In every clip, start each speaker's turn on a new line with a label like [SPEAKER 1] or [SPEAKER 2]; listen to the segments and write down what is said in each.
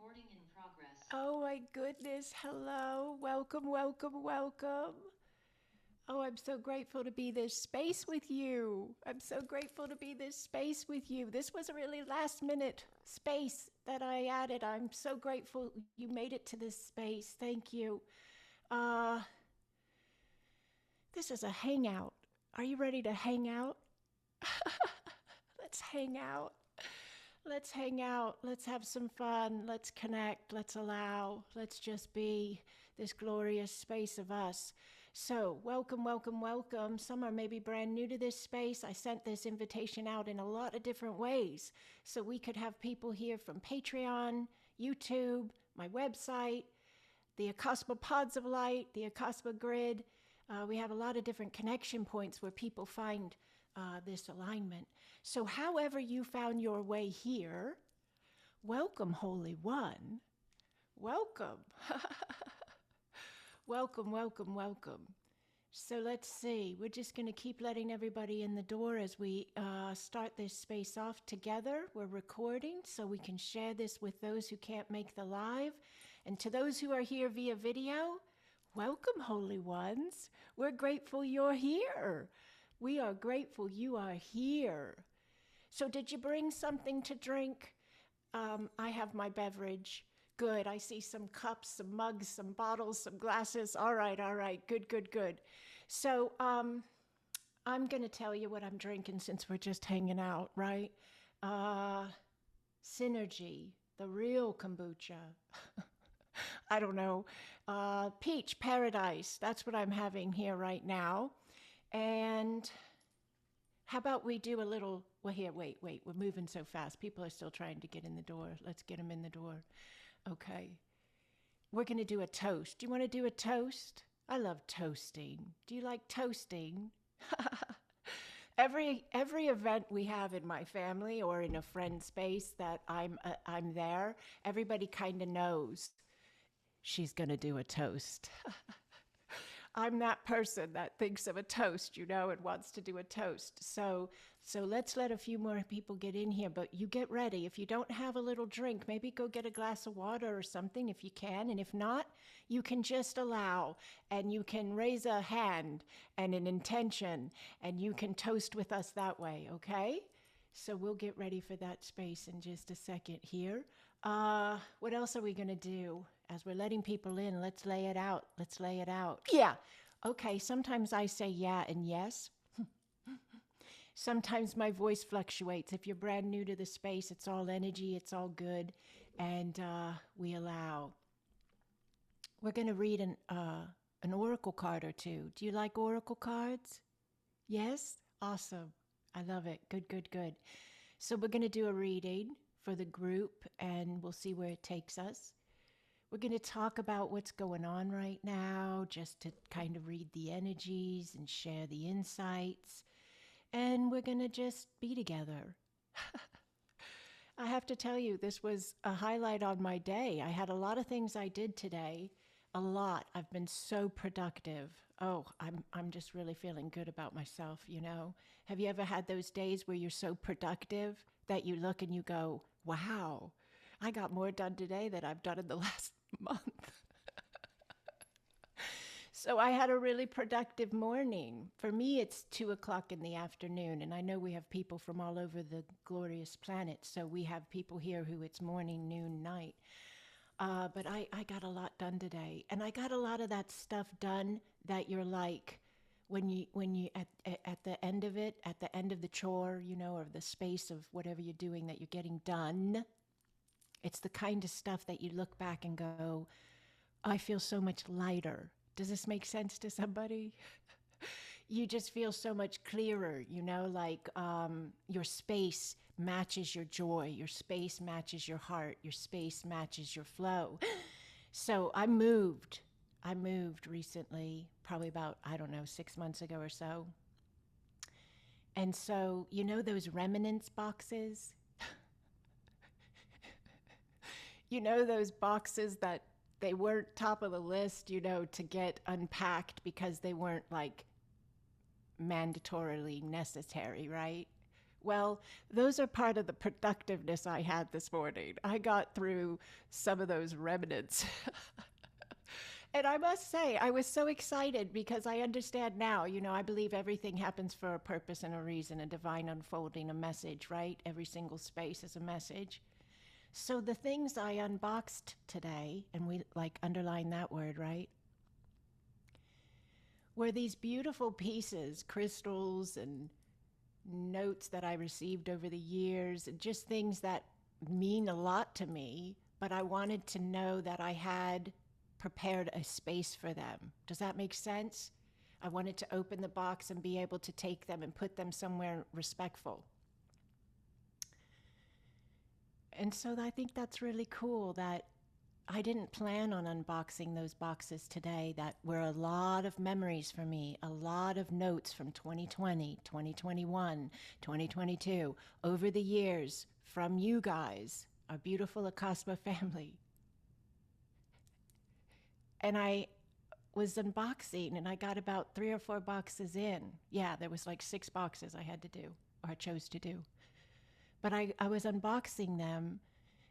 [SPEAKER 1] Recording in progress.
[SPEAKER 2] Oh my goodness. Hello. Welcome, welcome, welcome. Oh, I'm so grateful to be this space with you. I'm so grateful to be this space with you. This was a really last minute space that I added. I'm so grateful you made it to this space. Thank you. Uh, this is a hangout. Are you ready to hang out? Let's hang out. Let's hang out. Let's have some fun. Let's connect. Let's allow. Let's just be this glorious space of us. So, welcome, welcome, welcome. Some are maybe brand new to this space. I sent this invitation out in a lot of different ways. So, we could have people here from Patreon, YouTube, my website, the Acasma Pods of Light, the Acasma Grid. We have a lot of different connection points where people find this alignment. So, however you found your way here, welcome, Holy One. Welcome. Welcome, welcome, welcome. So let's see. We're just going to keep letting everybody in the door as we start this space off together. We're recording so we can share this with those who can't make the live. And to those who are here via video, welcome, Holy Ones. We're grateful you're here. We are grateful you are here. So, did you bring something to drink? I have my beverage. Good. I see some cups, some mugs, some bottles, some glasses. All right, all right. Good, good, good. So, I'm going to tell you what I'm drinking since we're just hanging out, right? Uh, Synergy, the real kombucha. I don't know. Peach Paradise. That's what I'm having here right now. And how about we do a little? Well, here, wait, wait. We're moving so fast. People are still trying to get in the door. Let's get them in the door. Okay. We're going to do a toast. Do you want to do a toast? I love toasting. Do you like toasting? Every event we have in my family or in a friend space that I'm there, everybody kind of knows she's going to do a toast. I'm that person that thinks of a toast, and wants to do a toast. So let's let a few more people get in here, but you get ready. If you don't have a little drink, maybe go get a glass of water or something if you can. And if not, you can just allow and you can raise a hand and an intention and you can toast with us that way, okay? So we'll get ready for that space in just a second here. What else are we going to do? As we're letting people in, let's lay it out. Let's lay it out. Yeah. Okay. Sometimes I say yeah and yes. Sometimes my voice fluctuates. If you're brand new to the space, it's all energy, it's all good. And we allow. We're going to read an oracle card or two. Do you like oracle cards? Yes? Awesome. I love it. Good, good, good. So we're going to do a reading for the group and we'll see where it takes us. We're going to talk about what's going on right now, just to kind of read the energies and share the insights. And we're going to just be together. I have to tell you, this was a highlight on my day. I had a lot of things I did today. A lot. I've been so productive. Oh, I'm just really feeling good about myself. Have you ever had those days where you're so productive that you look and you go, wow, I got more done today than I've done in the last month? So I had a really productive morning. For me, it's 2 o'clock in the afternoon, and I know we have people from all over the glorious planet. So we have people here who it's morning, noon, night. But I got a lot done today, and I got a lot of that stuff done that you're like, when you at the end of it, at the end of the chore, or the space of whatever you're doing that you're getting done. It's the kind of stuff that you look back and go, I feel so much lighter. Does this make sense to somebody? You just feel so much clearer, like your space matches your joy, your space matches your heart, your space matches your flow. So I moved. I moved recently, probably about, I don't know, 6 months ago or so. And so, those remnants boxes? Those boxes that they weren't top of the list, to get unpacked because they weren't like mandatorily necessary, right? Well, those are part of the productiveness I had this morning. I got through some of those remnants. And I must say, I was so excited because I understand now, I believe everything happens for a purpose and a reason, a divine unfolding, a message, right? Every single space is a message. So the things I unboxed today, and we like underline that word, right? Were these beautiful pieces, crystals and notes that I received over the years, and just things that mean a lot to me, but I wanted to know that I had prepared a space for them. Does that make sense? I wanted to open the box and be able to take them and put them somewhere respectful. And so I think that's really cool that I didn't plan on unboxing those boxes today. That were a lot of memories for me, a lot of notes from 2020, 2021, 2022, over the years from you guys, our beautiful Acasma family. And I was unboxing and I got about 3 or 4 boxes in. Yeah, there was like 6 boxes I had to do, or I chose to do. But I was unboxing them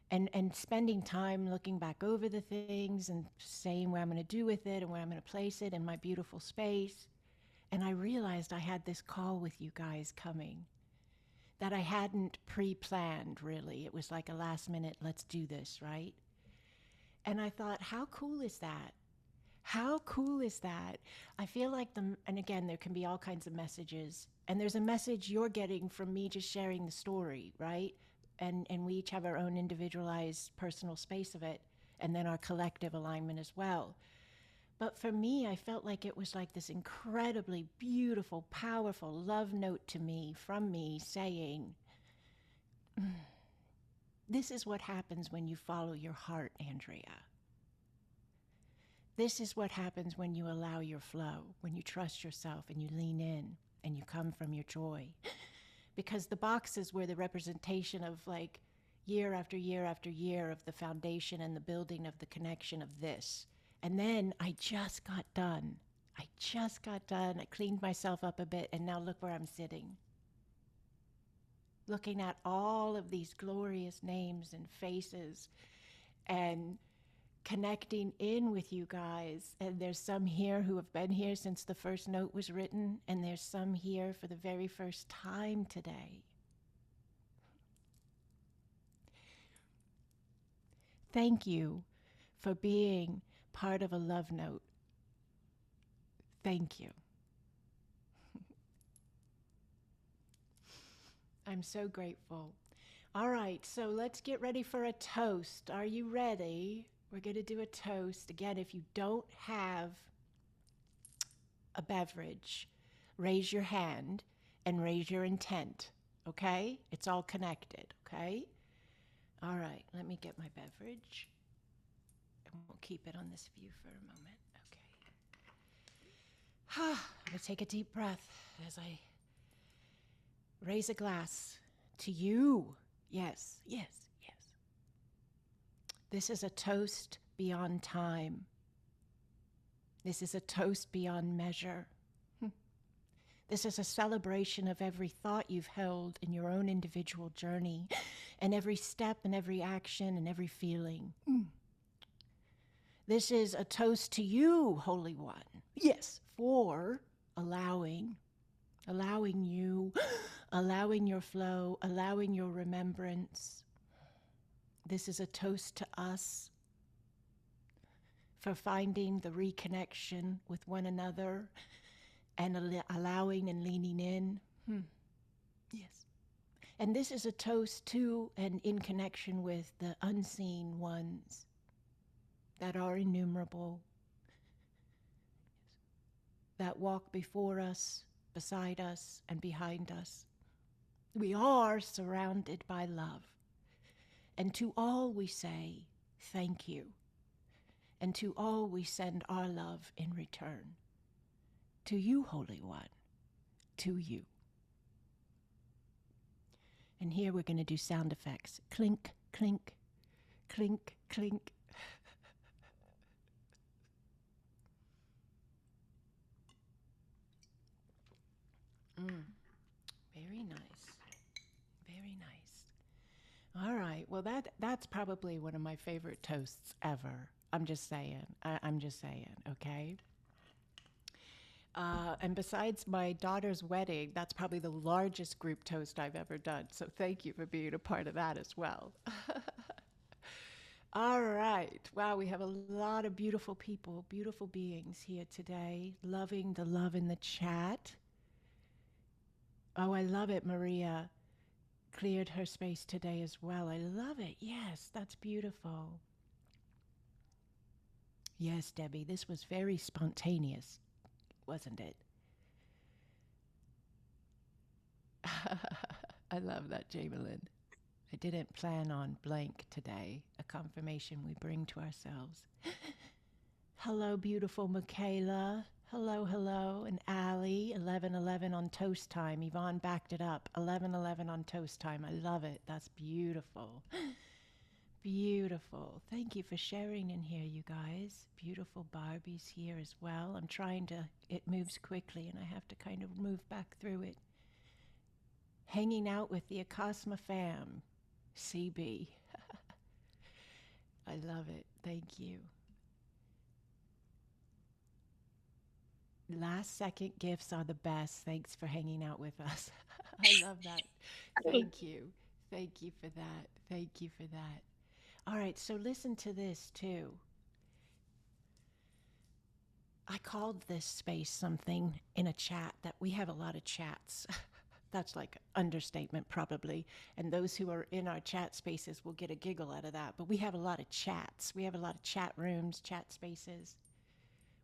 [SPEAKER 2] and spending time looking back over the things and saying what I'm going to do with it and where I'm going to place it in my beautiful space. And I realized I had this call with you guys coming that I hadn't pre-planned, really. It was like a last minute, let's do this, right? And I thought, how cool is that? How cool is that? I feel like and again, there can be all kinds of messages. And there's a message you're getting from me just sharing the story, right? And we each have our own individualized personal space of it, and then our collective alignment as well. But for me, I felt like it was like this incredibly beautiful, powerful love note to me, from me, saying, this is what happens when you follow your heart, Andrea. This is what happens when you allow your flow, when you trust yourself and you lean in and you come from your joy. Because the boxes were the representation of like year after year after year of the foundation and the building of the connection of this. And then I just got done. I cleaned myself up a bit, and now look where I'm sitting. Looking at all of these glorious names and faces and connecting in with you guys. And there's some here who have been here since the first note was written, and there's some here for the very first time today. Thank you for being part of a love note. Thank you. I'm so grateful. All right, so let's get ready for a toast. Are you ready? We're going to do a toast. Again, if you don't have a beverage, raise your hand and raise your intent, okay? It's all connected, okay? All right, let me get my beverage. And we'll keep it on this view for a moment. Okay. I'm going to take a deep breath as I raise a glass to you. Yes, yes, yes. This is a toast beyond time. This is a toast beyond measure. This is a celebration of every thought you've held in your own individual journey, and every step and every action and every feeling. This is a toast to you, Holy One. Yes, for allowing you, allowing your flow, allowing your remembrance. This is a toast to us for finding the reconnection with one another and allowing and leaning in. Yes. And this is a toast to and in connection with the unseen ones that are innumerable, that walk before us, beside us, and behind us. We are surrounded by love. And to all we say, thank you. And to all we send our love in return. To you, Holy One, to you. And here we're going to do sound effects. Clink, clink, clink, clink. Very nice. Well, that's probably one of my favorite toasts ever. I'm just saying. I'm just saying, okay? And besides my daughter's wedding, that's probably the largest group toast I've ever done. So thank you for being a part of that as well. All right. Wow, we have a lot of beautiful people, beautiful beings here today, loving the love in the chat. Oh, I love it. Maria cleared her space today as well. I love it. Yes, that's beautiful. Yes, Debbie, this was very spontaneous, wasn't it? I love that, Jamelin. I didn't plan on blank today, a confirmation we bring to ourselves. Hello, beautiful Michaela. Hello, hello. And Allie, 11:11 on toast time. Yvonne backed it up. 11:11 on toast time. I love it. That's beautiful. Beautiful. Thank you for sharing in here, you guys. Beautiful Barbie's here as well. I'm trying to, it moves quickly and I have to kind of move back through it. Hanging out with the Acasma fam. CB. I love it. Thank you. Last second gifts are the best. Thanks for hanging out with us. I love that. Thank you. Thank you for that. Thank you for that. All right, so listen to this too. I called this space something in a chat that we have a lot of chats. That's like understatement probably. And those who are in our chat spaces will get a giggle out of that. But we have a lot of chats. We have a lot of chat rooms, chat spaces.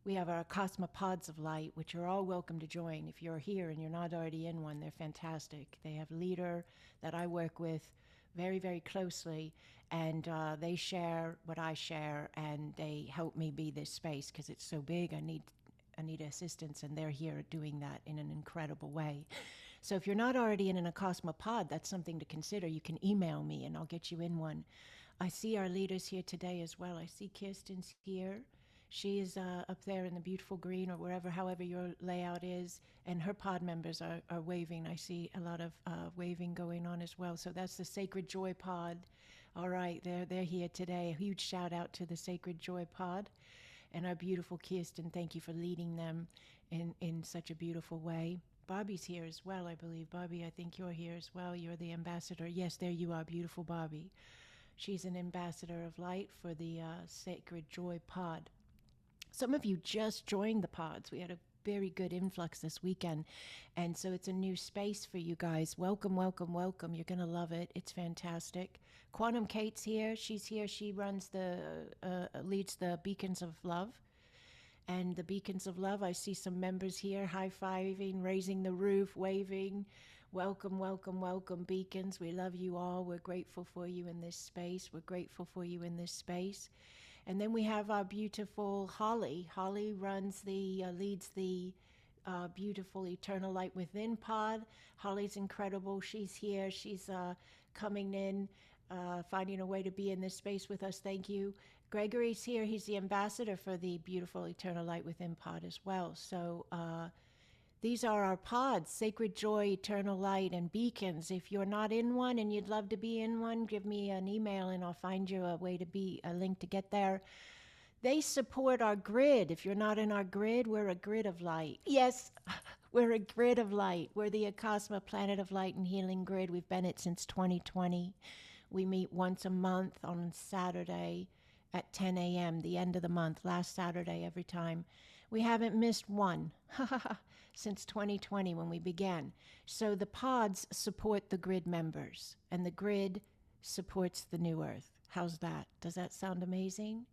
[SPEAKER 2] We have our Cosmopods of Light, which you're all welcome to join. If you're here and you're not already in one, they're fantastic. They have a leader that I work with very, very closely, and they share what I share, and they help me be this space because it's so big. I need assistance, and they're here doing that in an incredible way. So if you're not already in an Acasmopod, that's something to consider. You can email me, and I'll get you in one. I see our leaders here today as well. I see Kirsten's here. She is up there in the beautiful green or wherever, however your layout is, and her pod members are waving. I see a lot of waving going on as well. So that's the Sacred Joy Pod. All right, they're here today. A huge shout out to the Sacred Joy Pod and our beautiful Kirsten. Thank you for leading them in such a beautiful way. Bobby's here as well, I believe. Bobby, I think you're here as well. You're the ambassador. Yes, there you are, beautiful Bobby. She's an ambassador of light for the Sacred Joy Pod. Some of you just joined the pods. We had a very good influx this weekend. And so it's a new space for you guys. Welcome, welcome, welcome. You're going to love it. It's fantastic. Quantum Kate's here. She's here. She runs leads the Beacons of Love. And the Beacons of Love, I see some members here high-fiving, raising the roof, waving. Welcome, welcome, welcome, Beacons. We love you all. We're grateful for you in this space. We're grateful for you in this space. And then we have our beautiful Holly. Holly leads the beautiful Eternal Light Within pod. Holly's incredible. She's here. She's coming in, finding a way to be in this space with us. Thank you. Gregory's here. He's the ambassador for the beautiful Eternal Light Within pod as well. So these are our pods, Sacred Joy, Eternal Light, and Beacons. If you're not in one and you'd love to be in one, give me an email and I'll find you a link to get there. They support our grid. If you're not in our grid, we're a grid of light. Yes, we're a grid of light. We're the Acasma Planet of Light and Healing Grid. We've been it since 2020. We meet once a month on Saturday at 10 a.m., the end of the month, last Saturday every time. We haven't missed one since 2020 when we began. So the pods support the grid members, and the grid supports the New Earth. How's that? Does that sound amazing?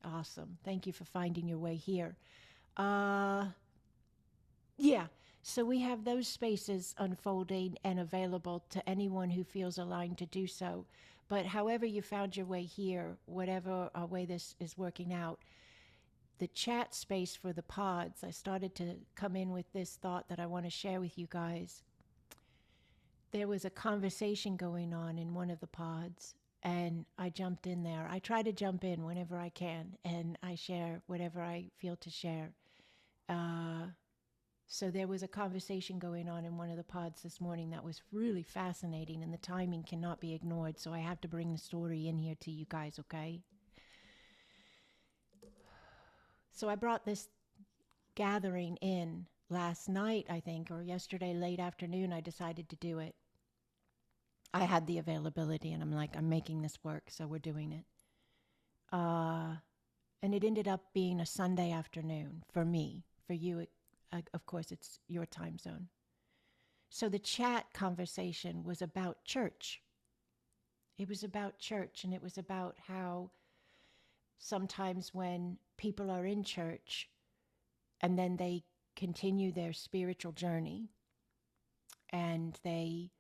[SPEAKER 2] Awesome. Thank you for finding your way here. Yeah, so we have those spaces unfolding and available to anyone who feels aligned to do so. But however you found your way here, whatever way this is working out, the chat space for the pods, I started to come in with this thought that I want to share with you guys. There was a conversation going on in one of the pods, and I jumped in there. I try to jump in whenever I can, and I share whatever I feel to share. So there was a conversation going on in one of the pods this morning that was really fascinating, and the timing cannot be ignored. So I have to bring the story in here to you guys, okay? So I brought this gathering in last night, I think, or yesterday late afternoon. I decided to do it. I had the availability, and I'm like, I'm making this work, so we're doing it. And it ended up being a Sunday afternoon for me. For you, of course, it's your time zone. So the chat conversation was about church. It was about church, and it was about how sometimes when people are in church and then they continue their spiritual journey and they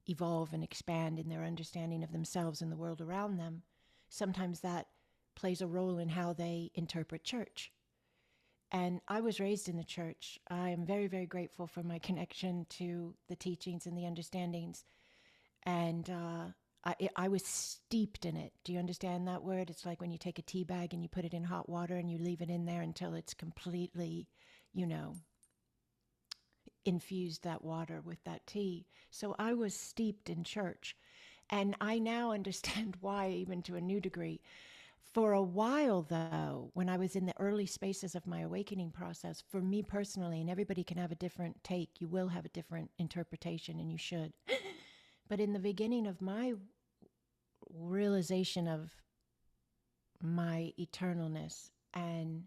[SPEAKER 2] evolve and expand in their understanding of themselves and the world around them, sometimes that plays a role in how they interpret church. And I was raised in the church. I am very, very grateful for my connection to the teachings and the understandings. And I was steeped in it. Do you understand that word? It's like when you take a tea bag and you put it in hot water and you leave it in there until it's completely, infused that water with that tea. So I was steeped in church. And I now understand why, even to a new degree. For a while, though, when I was in the early spaces of my awakening process, for me personally, and everybody can have a different take, you will have a different interpretation, and you should. But in the beginning of my realization of my eternalness and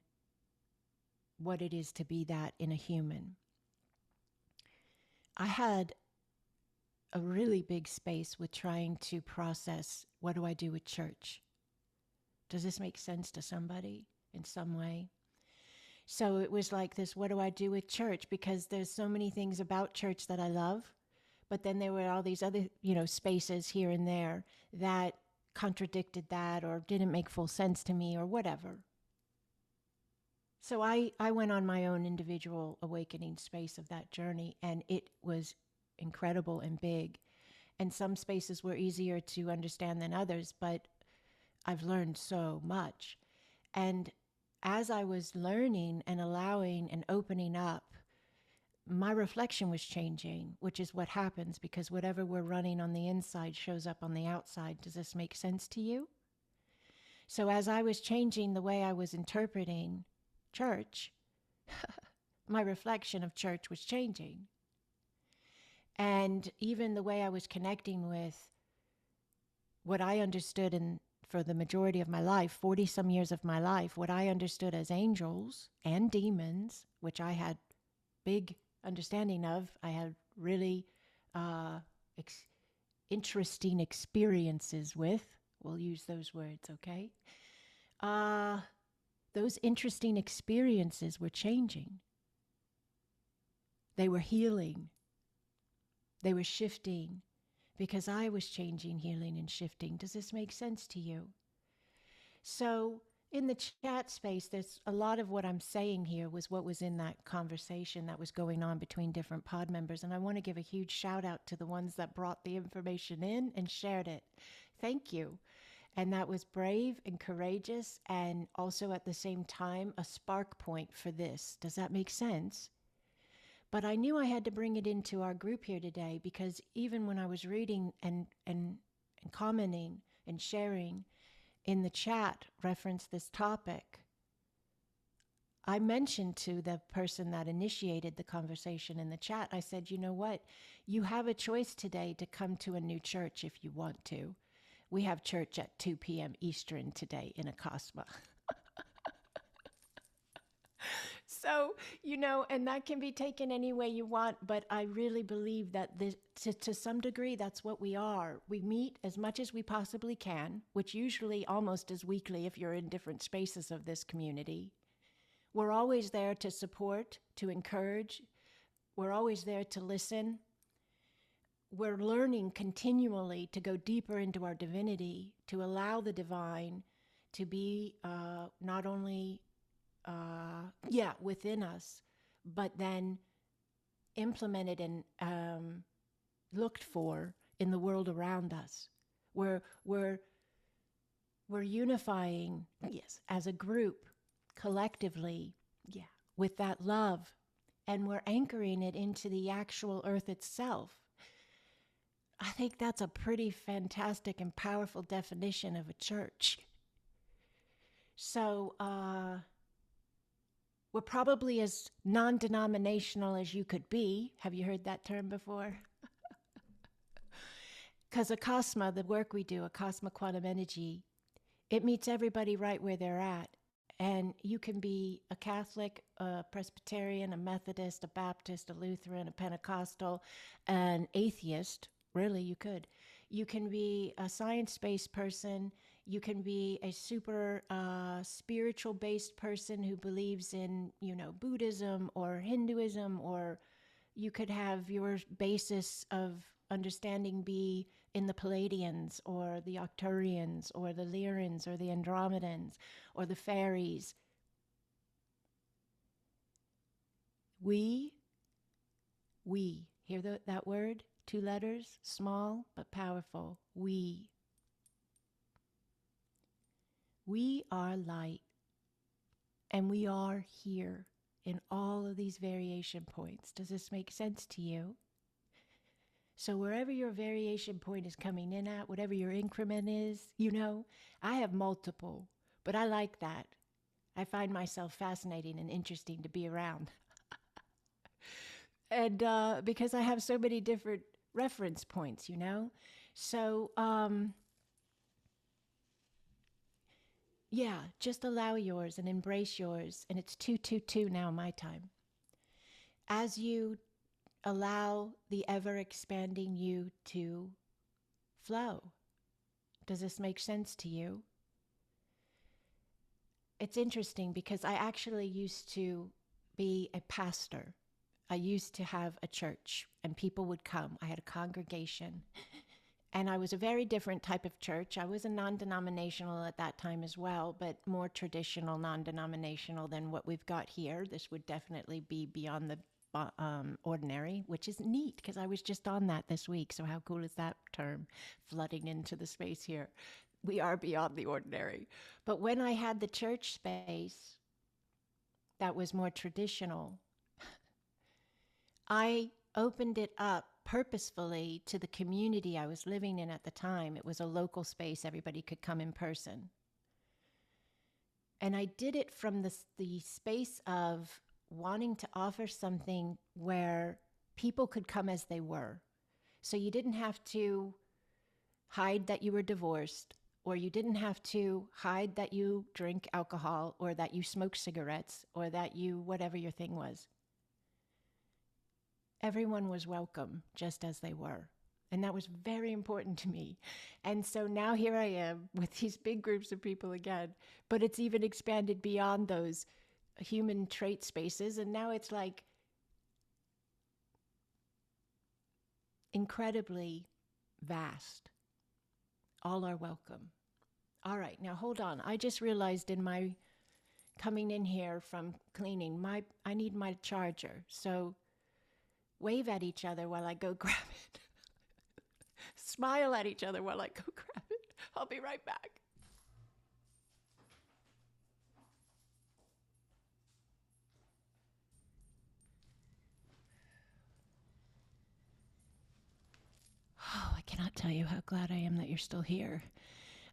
[SPEAKER 2] what it is to be that in a human, I had a really big space with trying to process, what do I do with church? Does this make sense to somebody in some way? So it was like this, what do I do with church? Because there's so many things about church that I love, but then there were all these other, spaces here and there that contradicted that or didn't make full sense to me or whatever. So I went on my own individual awakening space of that journey, and it was incredible and big. And some spaces were easier to understand than others, but I've learned so much. And as I was learning and allowing and opening up, my reflection was changing, which is what happens because whatever we're running on the inside shows up on the outside. Does this make sense to you? So as I was changing the way I was interpreting church, my reflection of church was changing. And even the way I was connecting with what I understood for the majority of my life, 40 some years of my life, what I understood as angels and demons, which I had big understanding of. I had really interesting experiences with. We'll use those words, okay? Those interesting experiences were changing. They were healing. They were shifting. Because I was changing, healing, and shifting. Does this make sense to you? So in the chat space, there's a lot of what I'm saying here was what was in that conversation that was going on between different pod members. And I want to give a huge shout out to the ones that brought the information in and shared it. Thank you. And that was brave and courageous and also at the same time a spark point for this. Does that make sense? But I knew I had to bring it into our group here today because even when I was reading and commenting and sharing in the chat reference this topic, I mentioned to the person that initiated the conversation in the chat, I said, you know what? You have a choice today to come to a new church if you want to. We have church at 2 p.m. Eastern today in Acasma. So, and that can be taken any way you want, but I really believe that to some degree, that's what we are. We meet as much as we possibly can, which usually almost is weekly if you're in different spaces of this community. We're always there to support, to encourage. We're always there to listen. We're learning continually to go deeper into our divinity, to allow the divine to be not only within us, but then implemented and looked for in the world around us. We're unifying, yes, as a group, collectively, with that love, and we're anchoring it into the actual earth itself. I think that's a pretty fantastic and powerful definition of a church. So we're probably as non-denominational as you could be. Have you heard that term before? Because Acasma, the work we do, Acasma Quantum Energy, it meets everybody right where they're at. And you can be a Catholic, a Presbyterian, a Methodist, a Baptist, a Lutheran, a Pentecostal, an atheist. Really, you could. You can be a science-based person. You can be a super spiritual-based person who believes in, Buddhism or Hinduism, or you could have your basis of understanding be in the Palladians or the Arcturians or the Lyrans or the Andromedans or the fairies. We, hear that word? 2 letters, small but powerful. We are light, and we are here in all of these variation points. Does this make sense to you? So wherever your variation point is coming in at, whatever your increment is, I have multiple, but I like that. I find myself fascinating and interesting to be around. And because I have so many different reference points, So, yeah, just allow yours and embrace yours. And it's 222 now, my time. As you allow the ever-expanding you to flow. Does this make sense to you? It's interesting because I actually used to be a pastor. I used to have a church and people would come. I had a congregation. And I was a very different type of church. I was a non-denominational at that time as well, but more traditional non-denominational than what we've got here. This would definitely be beyond the ordinary, which is neat because I was just on that this week. So how cool is that term flooding into the space here? We are beyond the ordinary. But when I had the church space that was more traditional, I opened it up purposefully to the community I was living in at the time. It was a local space. Everybody could come in person. And I did it from the space of wanting to offer something where people could come as they were. So you didn't have to hide that you were divorced, or you didn't have to hide that you drink alcohol, or that you smoke cigarettes, or that you, whatever your thing was. Everyone was welcome just as they were. And that was very important to me. And so now here I am with these big groups of people again, but it's even expanded beyond those human trait spaces. And now it's like incredibly vast. All are welcome. All right, now hold on. I just realized in my coming in here from cleaning, I need my charger. So wave at each other while I go grab it. Smile at each other while I go grab it. I'll be right back. Oh, I cannot tell you how glad I am that you're still here.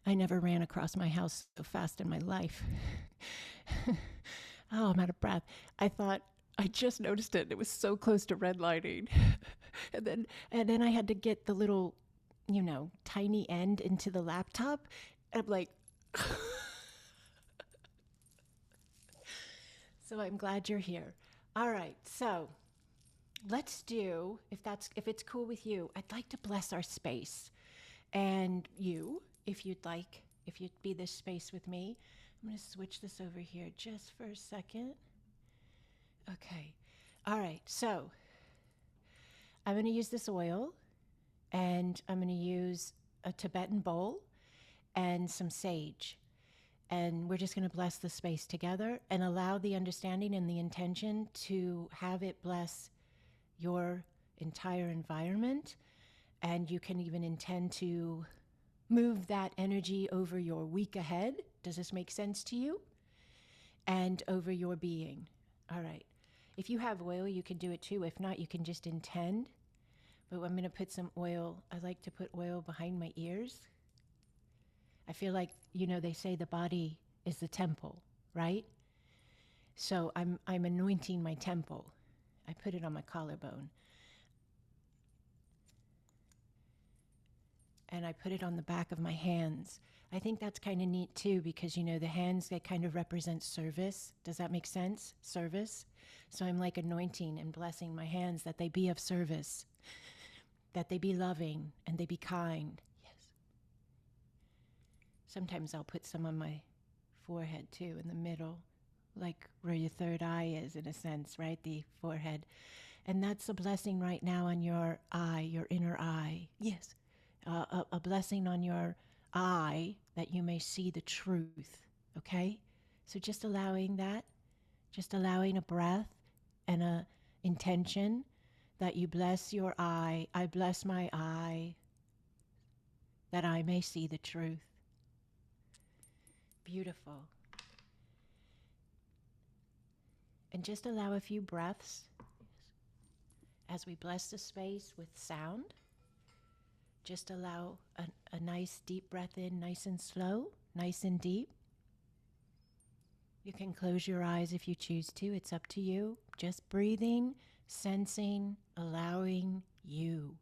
[SPEAKER 2] I never ran across my house so fast in my life. Oh, I'm out of breath. I thought, I just noticed it. It was so close to redlining. and then I had to get the little, tiny end into the laptop. And I'm like, so I'm glad you're here. All right, so let's do, if it's cool with you, I'd like to bless our space. And you, if you'd be this space with me. I'm going to switch this over here just for a second. Okay. All right. So I'm going to use this oil, and I'm going to use a Tibetan bowl and some sage. And we're just going to bless the space together and allow the understanding and the intention to have it bless your entire environment. And you can even intend to move that energy over your week ahead. Does this make sense to you? And over your being. All right. If you have oil, you can do it too. If not, you can just intend. But I'm going to put some oil. I like to put oil behind my ears. I feel like, they say the body is the temple, right? So I'm anointing my temple. I put it on my collarbone. And I put it on the back of my hands. I think that's kind of neat too, because the hands, they kind of represent service. Does that make sense? Service. So I'm like anointing and blessing my hands that they be of service, that they be loving and they be kind. Yes. Sometimes I'll put some on my forehead too, in the middle, like where your third eye is, in a sense, right? The forehead. And that's a blessing right now on your eye, your inner eye. Yes. A blessing on your eye that you may see the truth, okay? So just allowing that, just allowing a breath and a intention that you bless your eye. I bless my eye that I may see the truth. Beautiful. And just allow a few breaths as we bless the space with sound. Just allow a nice deep breath in, nice and slow, nice and deep. You can close your eyes if you choose to. It's up to you. Just breathing, sensing, allowing you.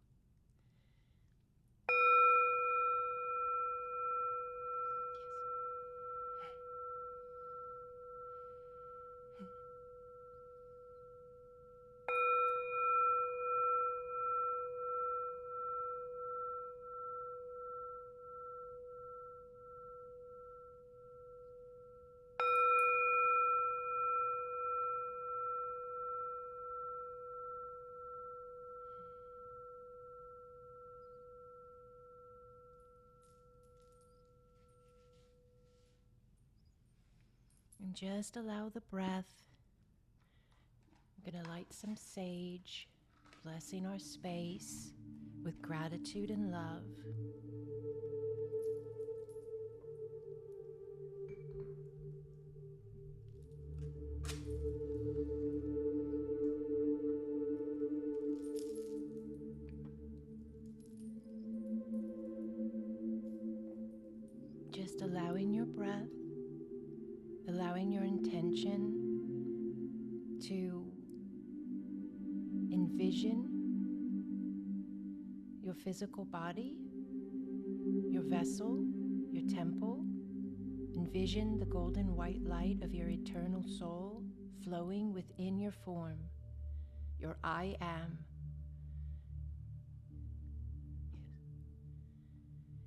[SPEAKER 2] And just allow the breath. I'm going to light some sage, blessing our space with gratitude and love. Just allowing your breath, allowing your intention to envision your physical body, your vessel, your temple. Envision the golden white light of your eternal soul flowing within your form, your I am.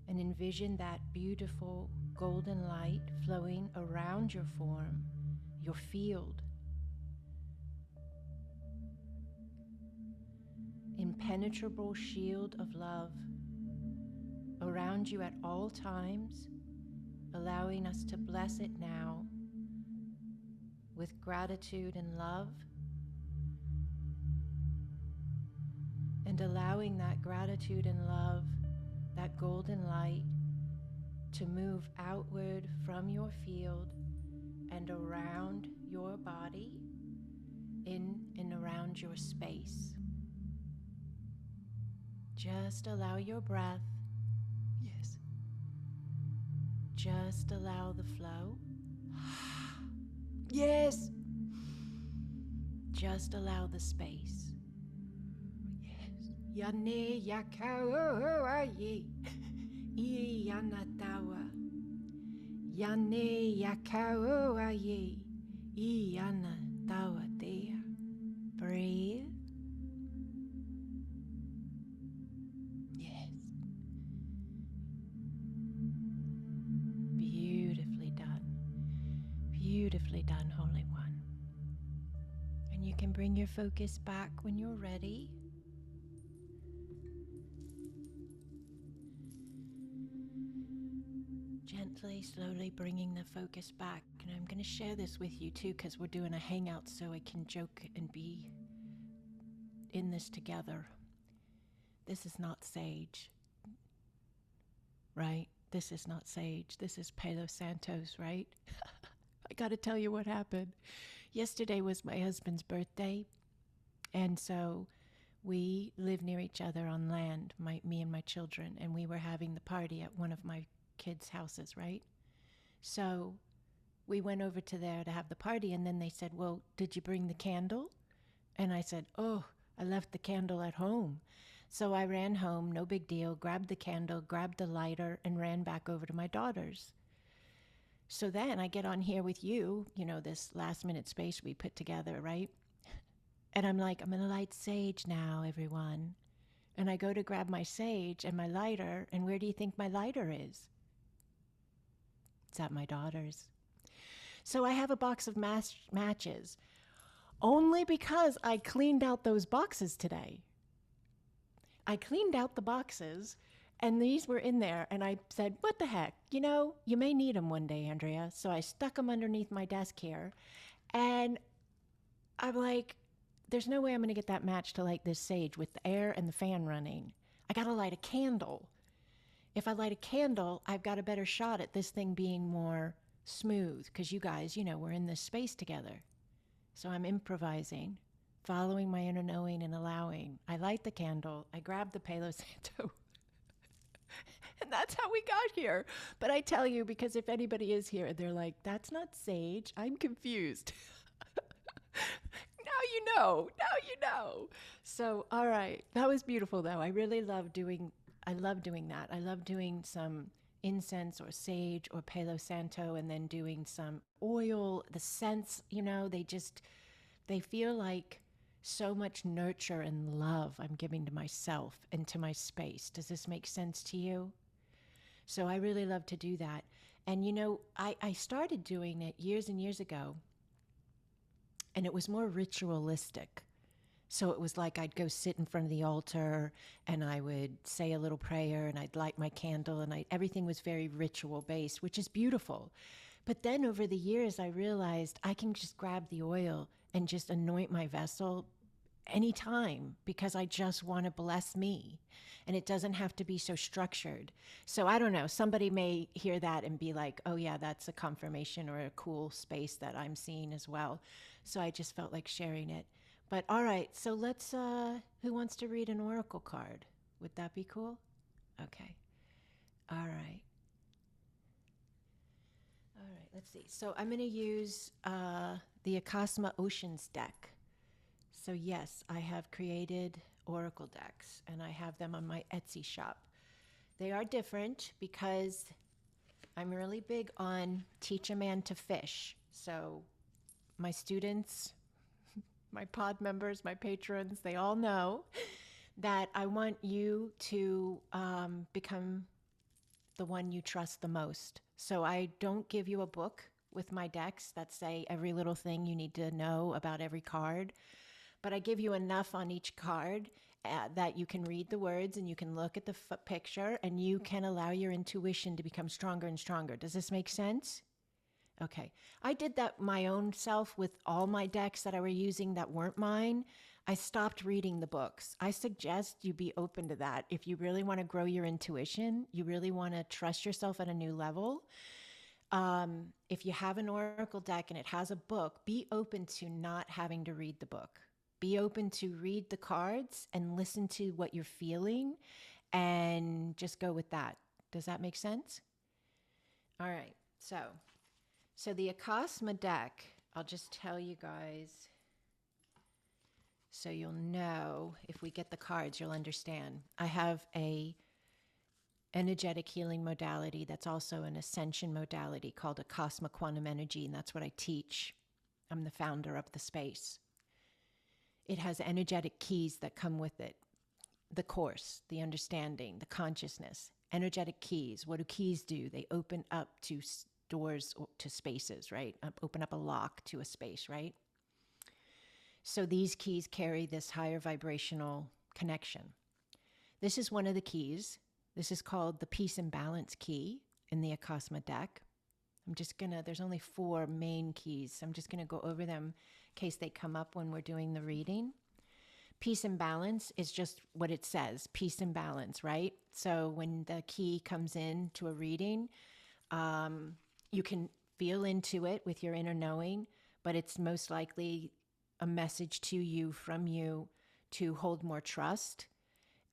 [SPEAKER 2] And envision that beautiful golden light flowing around your form, your field. Impenetrable shield of love around you at all times, allowing us to bless it now with gratitude and love, and allowing that gratitude and love, that golden light, to move outward from your field and around your body, in and around your space. Just allow your breath. Yes. Just allow the flow. Yes. Just allow the space. Yes. Yane yakao aye. Iyanatawa. Yane yakao aye. Iyanatawa dea. Breathe. Yes. Beautifully done. Beautifully done, Holy One. And you can bring your focus back when you're ready. Gently, slowly bringing the focus back. And I'm going to share this with you too, because we're doing a hangout so I can joke and be in this together. This is not sage, right? This is not sage. This is Palo Santos, right? I got to tell you what happened. Yesterday was my husband's birthday, and so we live near each other on land, me and my children, and we were having the party at one of my kids' houses, right? So we went over to there to have the party, and then they said, well, did you bring the candle? And I said, oh, I left the candle at home. So I ran home, no big deal, grabbed the candle, grabbed the lighter, and ran back over to my daughter's. So then I get on here with you, this last minute space we put together, right? And I'm like, I'm going to light sage now, everyone. And I go to grab my sage and my lighter, and where do you think my lighter is? It's at my daughter's. So I have a box of matches, only because I cleaned out those boxes today. I cleaned out the boxes, and these were in there, and I said, what the heck? You may need them one day, Andrea. So I stuck them underneath my desk here, and I'm like, there's no way I'm going to get that match to light this sage with the air and the fan running. I got to light a candle. If I light a candle, I've got a better shot at this thing being more smooth, because you guys, we're in this space together. So I'm improvising, following my inner knowing and allowing. I light the candle. I grab the Palo Santo. And that's how we got here. But I tell you, because if anybody is here, they're like, that's not sage. I'm confused. Now you know. So, all right. That was beautiful, though. I really love doing that. I love doing some incense or sage or Palo Santo, and then doing some oil. The scents, they feel like so much nurture and love I'm giving to myself and to my space. Does this make sense to you? So I really love to do that. And I started doing it years and years ago, and it was more ritualistic. So it was like I'd go sit in front of the altar, and I would say a little prayer, and I'd light my candle, and everything was very ritual based, which is beautiful. But then over the years, I realized I can just grab the oil and just anoint my vessel anytime, because I just want to bless me, and it doesn't have to be so structured. So I don't know, somebody may hear that and be like, oh yeah, that's a confirmation or a cool space that I'm seeing as well. So I just felt like sharing it. But all right, so let's, who wants to read an oracle card? Would that be cool? Okay. All right. All right, let's see. So I'm going to use the Acasma Oceans deck. So yes, I have created oracle decks, and I have them on my Etsy shop. They are different because I'm really big on teach a man to fish. So my students, my pod members, my patrons, they all know that I want you to become the one you trust the most. So I don't give you a book with my decks that say every little thing you need to know about every card, but I give you enough on each card that you can read the words, and you can look at the picture, and you can allow your intuition to become stronger and stronger. Does this make sense? Okay. I did that my own self with all my decks that I were using that weren't mine. I stopped reading the books. I suggest you be open to that. If you really want to grow your intuition, you really want to trust yourself at a new level. If you have an oracle deck and it has a book, be open to not having to read the book. Be open to read the cards and listen to what you're feeling, and just go with that. Does that make sense? All right. So the Acasma deck, I'll just tell you guys so you'll know. If we get the cards, you'll understand. I have a energetic healing modality that's also an ascension modality called Acasma Quantum Energy, and that's what I teach. I'm the founder of the space. It has energetic keys that come with it. The course, the understanding, the consciousness. Energetic keys. What do keys do? They open up to doors to spaces, right? Open up a lock to a space, right? So these keys carry this higher vibrational connection. This is one of the keys. This is called the Peace and Balance key in the Acasma deck. There's only 4 main keys. So I'm just going to go over them in case they come up when we're doing the reading. Peace and balance is just what it says, peace and balance, right? So when the key comes in to a reading, you can feel into it with your inner knowing, but it's most likely a message to you from you to hold more trust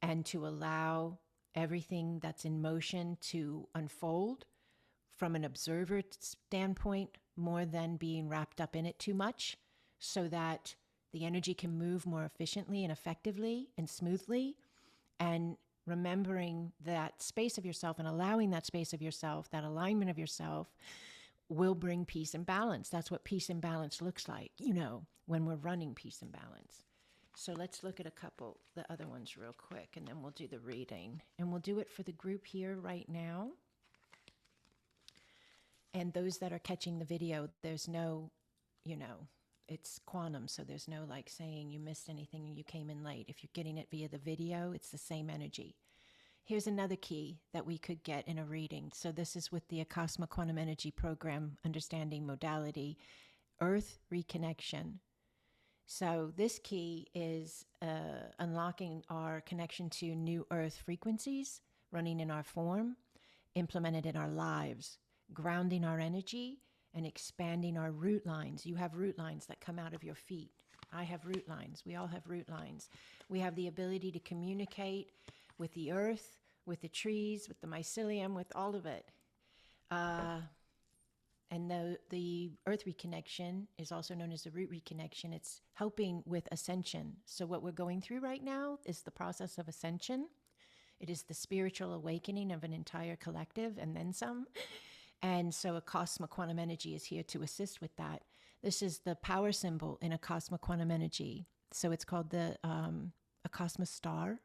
[SPEAKER 2] and to allow everything that's in motion to unfold from an observer standpoint more than being wrapped up in it too much, so that the energy can move more efficiently and effectively and smoothly. And remembering that space of yourself and allowing that space of yourself, that alignment of yourself, will bring peace and balance. That's what peace and balance looks like, when we're running peace and balance. So let's look at the other ones real quick, and then we'll do the reading. And we'll do it for the group here right now. And those that are catching the video, there's no, it's quantum, so there's no like saying you missed anything and you came in late. If you're getting it via the video, it's the same energy. Here's another key that we could get in a reading. So this is with the Acasma Quantum Energy Program, Understanding Modality, Earth Reconnection. So this key is unlocking our connection to new Earth frequencies, running in our form, implemented in our lives, grounding our energy, and expanding our root lines. You have root lines that come out of your feet. I have root lines. We all have root lines. We have the ability to communicate with the earth, with the trees, with the mycelium, with all of it. And the earth reconnection is also known as the root reconnection. It's helping with ascension. So what we're going through right now is the process of ascension. It is the spiritual awakening of an entire collective and then some. And so Acasma Quantum Energy is here to assist with that. This is the power symbol in Acasma Quantum Energy. So it's called the Acasma Star.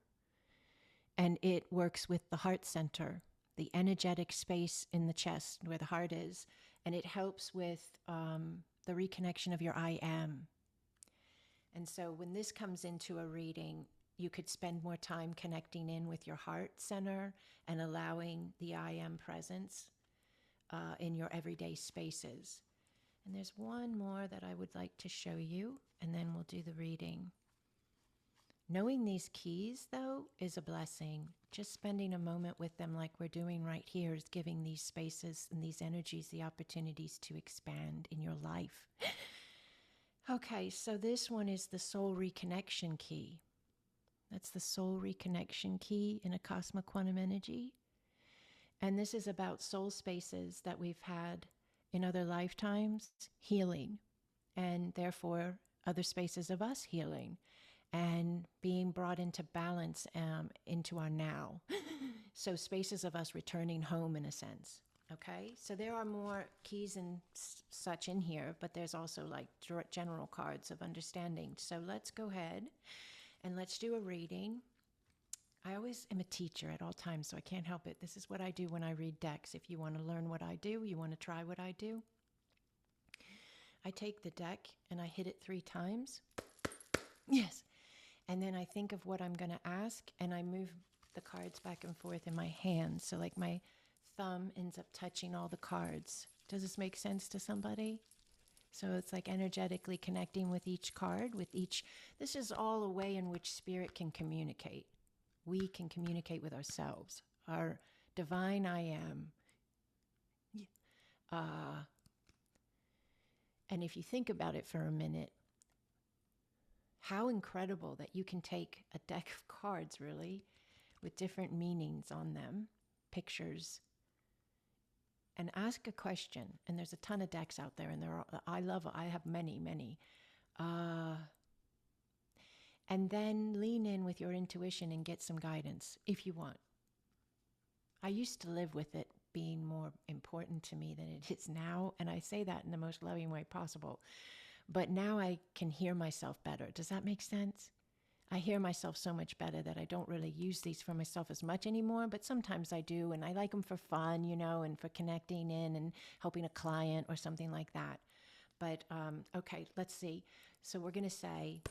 [SPEAKER 2] And it works with the heart center, the energetic space in the chest where the heart is. And it helps with the reconnection of your I am. And so when this comes into a reading, you could spend more time connecting in with your heart center and allowing the I am presence in your everyday spaces. And there's one more that I would like to show you, and then we'll do the reading. Knowing these keys, though, is a blessing. Just spending a moment with them like we're doing right here is giving these spaces and these energies the opportunities to expand in your life. Okay, so this one is the soul reconnection key. That's the soul reconnection key in Acasma Quantum Energy. And this is about soul spaces that we've had in other lifetimes healing, and therefore other spaces of us healing and being brought into balance into our now. So spaces of us returning home in a sense. Okay, so there are more keys and such in here, but there's also like general cards of understanding. So let's go ahead and let's do a reading. I always am a teacher at all times, so I can't help it. This is what I do when I read decks. If you want to learn what I do, you want to try what I do, I take the deck and I hit it 3 times. Yes. And then I think of what I'm going to ask, and I move the cards back and forth in my hands. So like my thumb ends up touching all the cards. Does this make sense to somebody? So it's like energetically connecting with each card, this is all a way in which spirit can communicate. We can communicate with ourselves, our divine I am. And if you think about it for a minute, how incredible that you can take a deck of cards, really, with different meanings on them, pictures, and ask a question. And there's a ton of decks out there, and I have many. And then lean in with your intuition and get some guidance if you want. I used to live with it being more important to me than it is now, and I say that in the most loving way possible. But now I can hear myself better. Does that make sense? I hear myself so much better that I don't really use these for myself as much anymore, but sometimes I do, and I like them for fun, and for connecting in and helping a client or something like that. But, okay, let's see. So we're going to say,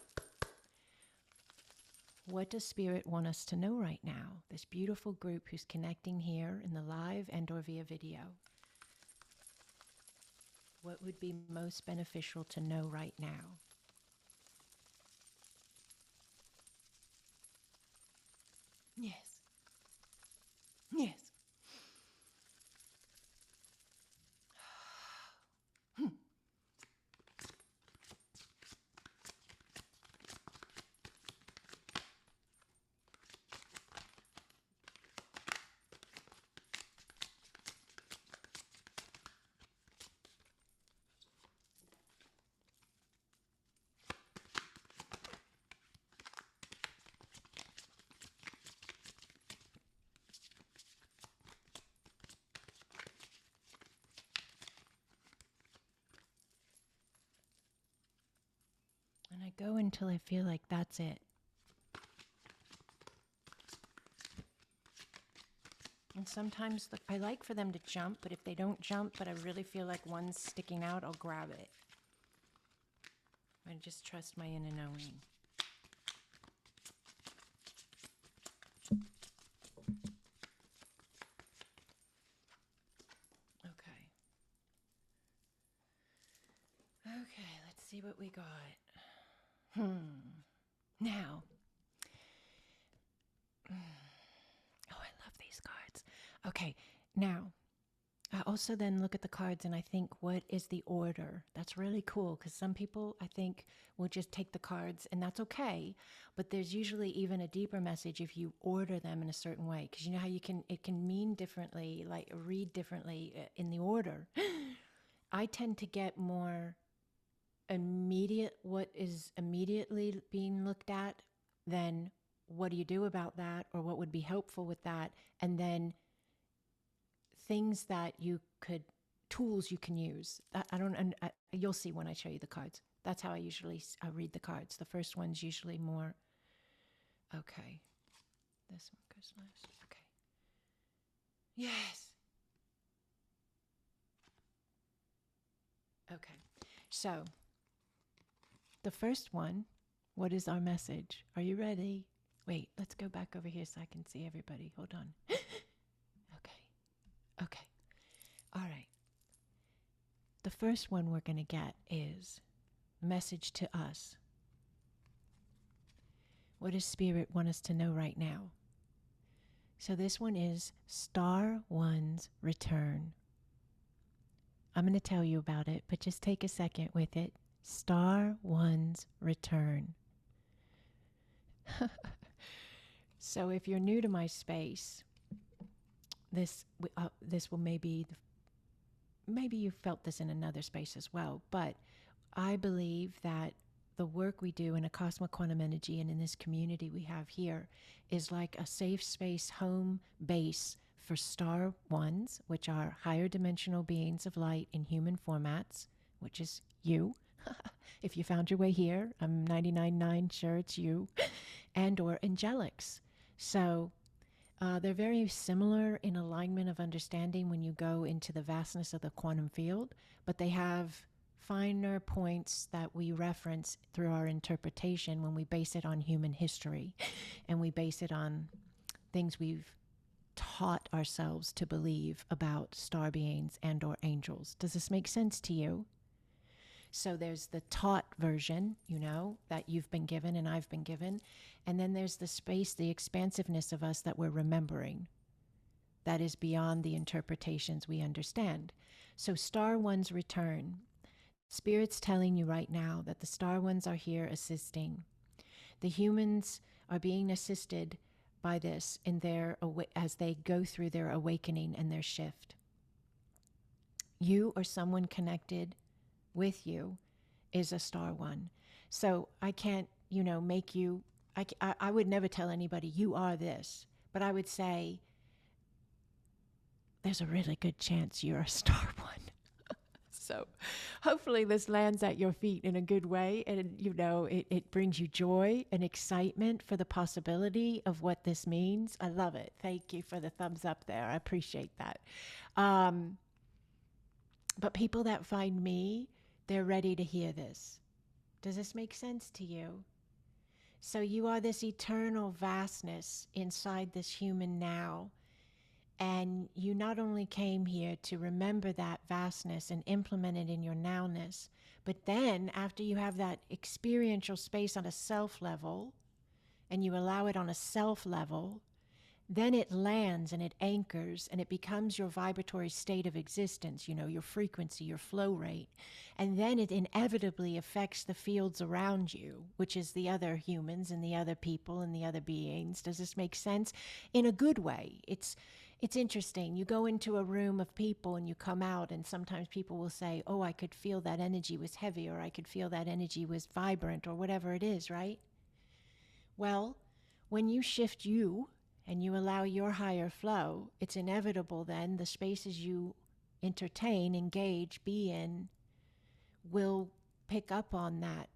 [SPEAKER 2] what does Spirit want us to know right now? This beautiful group who's connecting here in the live and or via video. What would be most beneficial to know right now? Yes. Yes. until I feel like that's it. And sometimes I like for them to jump, but if they don't jump, but I really feel like one's sticking out, I'll grab it. I just trust my inner knowing. Okay. Okay, let's see what we got. Now. Oh, I love these cards. Okay, now. I also then look at the cards and I think, what is the order? That's really cool, because some people, I think, will just take the cards, and that's okay. But there's usually even a deeper message if you order them in a certain way, because you know how it can mean differently, like read differently in the order. I tend to get more immediate, what is immediately being looked at, than what do you do about that, or what would be helpful with that, and then things that tools you can use. You'll see when I show you the cards. That's how I usually read the cards. The first one's usually more, okay, this one goes last. Okay. Yes. Okay. So, the first one, what is our message? Are you ready? Wait, let's go back over here so I can see everybody. Hold on. Okay. All right. The first one we're going to get is message to us. What does Spirit want us to know right now? So this one is Star One's Return. I'm going to tell you about it, but just take a second with it. Star One's Return. So if you're new to my space, this will maybe you felt this in another space as well, but I believe that the work we do in Acasma Quantum Energy and in this community we have here is like a safe space home base for star ones, which are higher dimensional beings of light in human formats, which is you. If you found your way here, I'm 99.9 sure it's you, and or angelics. So they're very similar in alignment of understanding when you go into the vastness of the quantum field, but they have finer points that we reference through our interpretation when we base it on human history and we base it on things we've taught ourselves to believe about star beings and or angels. Does this make sense to you? So there's the taught version, that you've been given and I've been given. And then there's the space, the expansiveness of us that we're remembering. That is beyond the interpretations we understand. So Star One's return. Spirit's telling you right now that the Star Ones are here assisting. The humans are being assisted by this as they go through their awakening and their shift. You or someone connected with you is a Star One. So I can't, make you, I would never tell anybody you are this, but I would say there's a really good chance you're a Star One. So hopefully this lands at your feet in a good way, and it brings you joy and excitement for the possibility of what this means. I love it. Thank you for the thumbs up there. I appreciate that. But people that find me, they're ready to hear this. Does this make sense to you? So you are this eternal vastness inside this human now. And you not only came here to remember that vastness and implement it in your nowness, but then after you have that experiential space on a self level, and you allow it on a self level, then it lands and it anchors and it becomes your vibratory state of existence, your frequency, your flow rate. And then it inevitably affects the fields around you, which is the other humans and the other people and the other beings. Does this make sense? In a good way. It's interesting. You go into a room of people and you come out, and sometimes people will say, oh, I could feel that energy was heavy, or I could feel that energy was vibrant, or whatever it is, right? Well, when you shift you, and you allow your higher flow, it's inevitable then the spaces you entertain, engage, be in, will pick up on that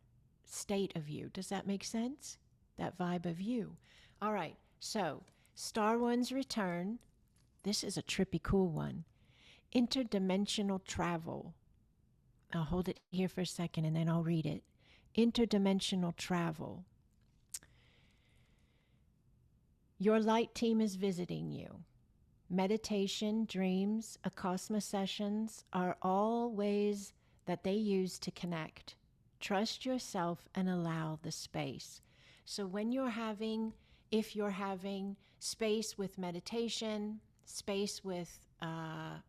[SPEAKER 2] state of you. Does that make sense? That vibe of you. All right, so Star One's return. This is a trippy cool one. Interdimensional travel. I'll hold it here for a second and then I'll read it. Interdimensional travel. Your light team is visiting you. Meditation, dreams, Acasma sessions are all ways that they use to connect. Trust yourself and allow the space. So when you're having, if you're having space with meditation, space with an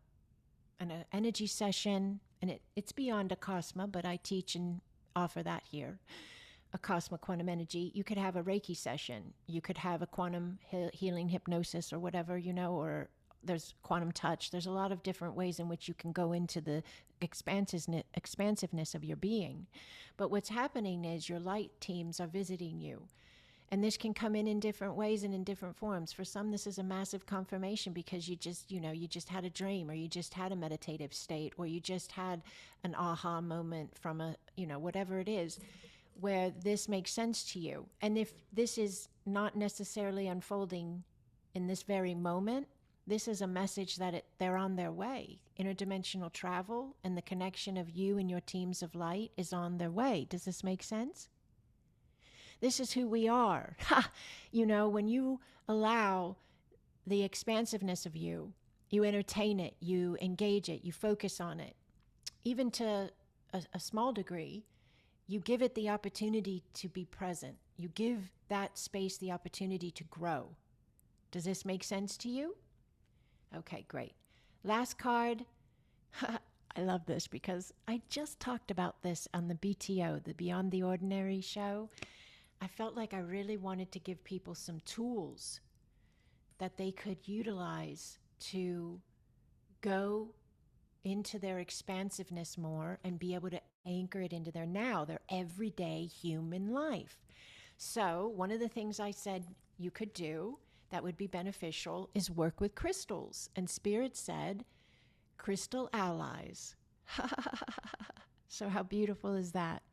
[SPEAKER 2] energy session, and it's beyond Acasma, but I teach and offer that here. Acasma quantum energy. You could have a Reiki session. You could have a quantum healing hypnosis or whatever, or there's quantum touch. There's a lot of different ways in which you can go into the expansiveness of your being. But what's happening is your light teams are visiting you. And this can come in different ways and in different forms. For some, this is a massive confirmation because you just had a dream, or you just had a meditative state, or you just had an aha moment from whatever it is, where this makes sense to you. And if this is not necessarily unfolding in this very moment, this is a message that they're on their way. Interdimensional travel and the connection of you and your teams of light is on their way. Does this make sense? This is who we are. When you allow the expansiveness of you, you entertain it, you engage it, you focus on it, even to a small degree, you give it the opportunity to be present. You give that space the opportunity to grow. Does this make sense to you? Okay, great. Last card. I love this because I just talked about this on the BTO, the Beyond the Ordinary show. I felt like I really wanted to give people some tools that they could utilize to go into their expansiveness more and be able to anchor it into their everyday human life. So one of the things I said you could do that would be beneficial is work with crystals. And Spirit said, crystal allies. So how beautiful is that?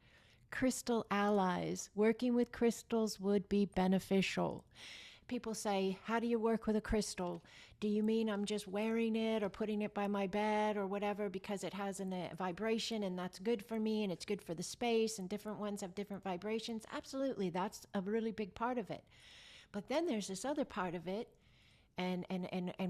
[SPEAKER 2] Crystal allies. Working with crystals would be beneficial. People say, how do you work with a crystal? Do you mean I'm just wearing it or putting it by my bed or whatever because it has a vibration and that's good for me and it's good for the space and different ones have different vibrations? Absolutely, that's a really big part of it. But then there's this other part of it, and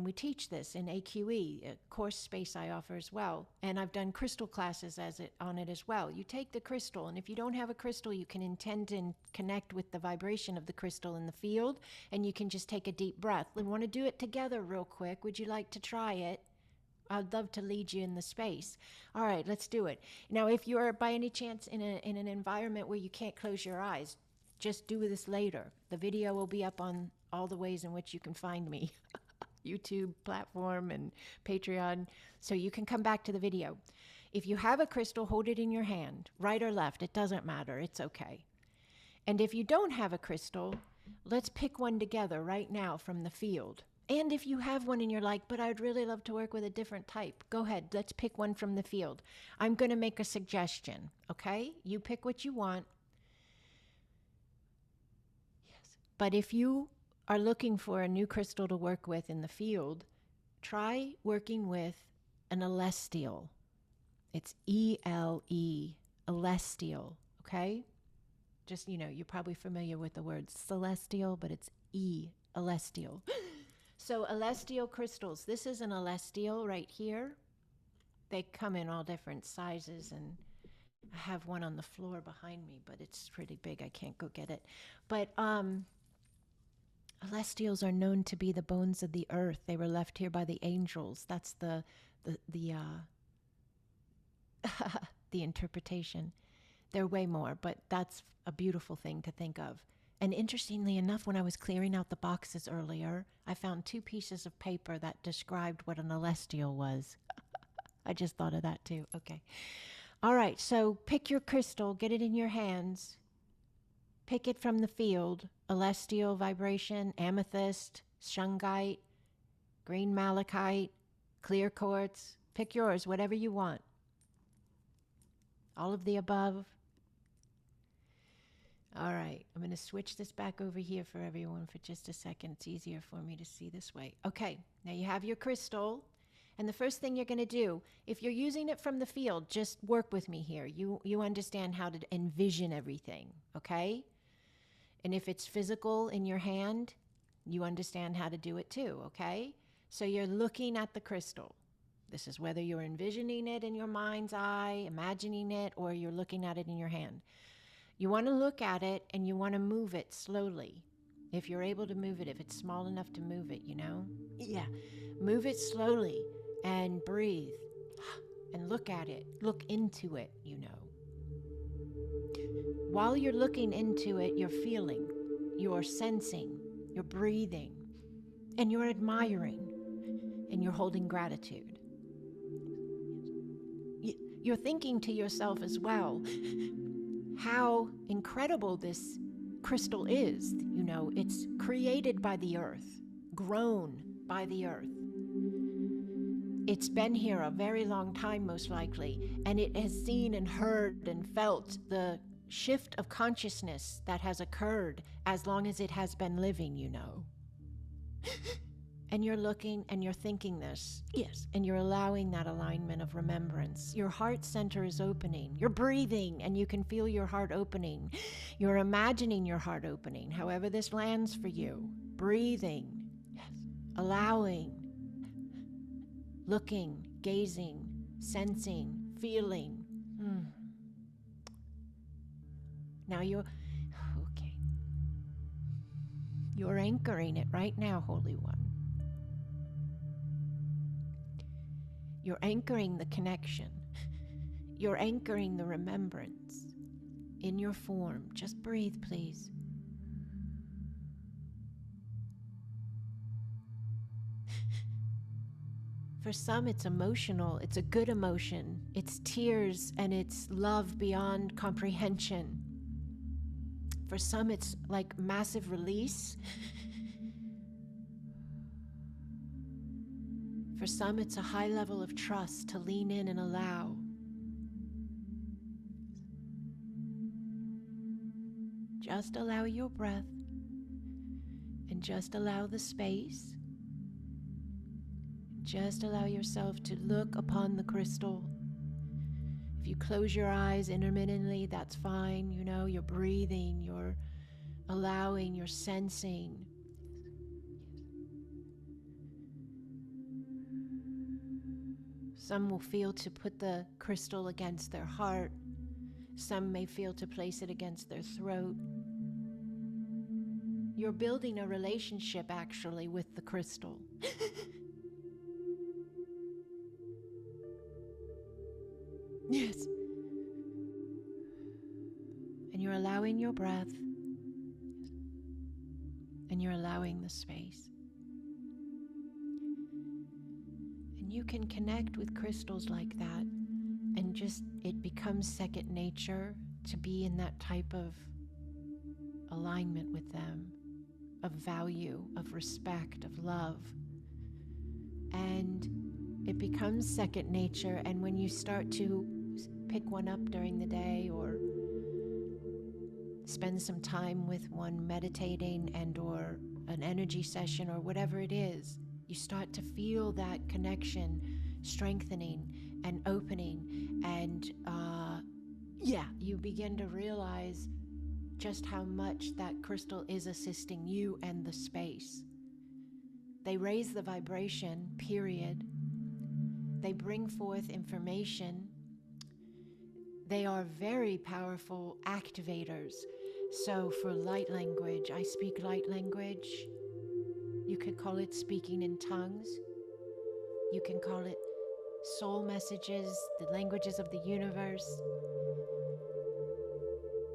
[SPEAKER 2] we teach this in AQE, a course space I offer as well. And I've done crystal classes on it as well. You take the crystal, and if you don't have a crystal, you can intend and connect with the vibration of the crystal in the field, and you can just take a deep breath. We want to do it together real quick. Would you like to try it? I'd love to lead you in the space. All right, let's do it. Now, if you're by any chance in an environment where you can't close your eyes, just do this later. The video will be up on all the ways in which you can find me. YouTube platform and Patreon. So you can come back to the video. If you have a crystal, hold it in your hand, right or left. It doesn't matter. It's okay. And if you don't have a crystal, let's pick one together right now from the field. And if you have one and you're like, but I'd really love to work with a different type, go ahead. Let's pick one from the field. I'm going to make a suggestion, okay? You pick what you want. But if you are looking for a new crystal to work with in the field, try working with an celestial. It's E-L-E, celestial, okay? Just, you're probably familiar with the word celestial, but it's E, celestial. So celestial crystals, this is an celestial right here. They come in all different sizes, and I have one on the floor behind me, but it's pretty big. I can't go get it. But celestials are known to be the bones of the earth. They were left here by the angels. That's the interpretation. They're way more, but that's a beautiful thing to think of. And interestingly enough, when I was clearing out the boxes earlier, I found 2 pieces of paper that described what an celestial was. I just thought of that too. Okay. All right. So pick your crystal, get it in your hands. Pick it from the field. Celestial vibration, amethyst, shungite, green malachite, clear quartz. Pick yours, whatever you want. All of the above. All right, I'm going to switch this back over here for everyone for just a second. It's easier for me to see this way. Okay, now you have your crystal. And the first thing you're going to do, if you're using it from the field, just work with me here. You understand how to envision everything, okay? And if it's physical in your hand, you understand how to do it too, okay? So you're looking at the crystal. This is whether you're envisioning it in your mind's eye, imagining it, or you're looking at it in your hand. You want to look at it and you want to move it slowly. If you're able to move it, if it's small enough to move it, you know? Yeah, move it slowly and breathe and look at it. Look into it, you know. While you're looking into it, you're feeling, you're sensing, you're breathing, and you're admiring, and you're holding gratitude. You're thinking to yourself as well how incredible this crystal is. You know, it's created by the earth, grown by the earth. It's been here a very long time, most likely, and it has seen and heard and felt the shift of consciousness that has occurred as long as it has been living, you know. And you're looking and you're thinking this. Yes. And you're allowing that alignment of remembrance. Your heart center is opening. You're breathing and you can feel your heart opening. You're imagining your heart opening, however this lands for you. Breathing. Yes. Allowing. Looking, gazing, sensing, feeling. Now you're anchoring it right now, Holy One. You're anchoring the connection. You're anchoring the remembrance in your form. Just breathe, please. For some, it's emotional. It's a good emotion. It's tears and it's love beyond comprehension. For some, it's like massive release. For some, it's a high level of trust to lean in and allow. Just allow your breath and just allow the space. Just allow yourself to look upon the crystal. If you close your eyes intermittently, that's fine. You know, you're breathing, you're allowing, you're sensing. Some will feel to put the crystal against their heart. Some may feel to place it against their throat. You're building a relationship, actually, with the crystal. Yes. And you're allowing your breath. And you're allowing the space. And you can connect with crystals like that, and just it becomes second nature to be in that type of alignment with them, of value, of respect, of love. And it becomes second nature, and when you start to pick one up during the day or spend some time with one meditating and or an energy session or whatever it is, you start to feel that connection strengthening and opening, and you begin to realize just how much that crystal is assisting you and the space. They raise the vibration, period. They bring forth information. They are very powerful activators. So for light language, I speak light language. You could call it speaking in tongues. You can call it soul messages, the languages of the universe.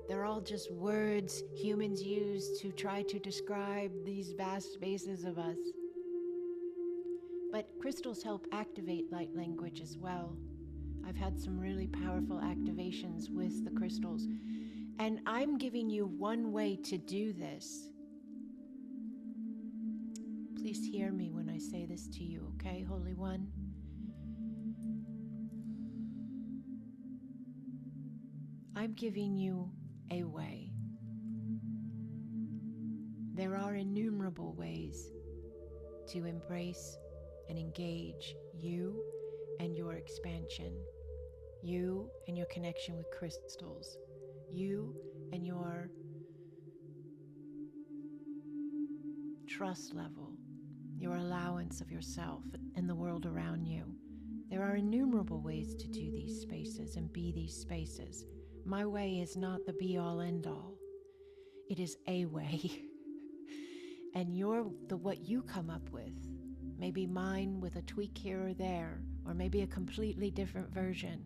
[SPEAKER 2] They're all just words humans use to try to describe these vast spaces of us. But crystals help activate light language as well. I've had some really powerful activations with the crystals. And I'm giving you one way to do this. Please hear me when I say this to you, okay, Holy One? I'm giving you a way. There are innumerable ways to embrace and engage you and your expansion, you and your connection with crystals, you and your trust level, your allowance of yourself and the world around you. There are innumerable ways to do these spaces and be these spaces. My way is not the be-all, end-all. It is a way. And what you come up with, maybe mine with a tweak here or there, or maybe a completely different version.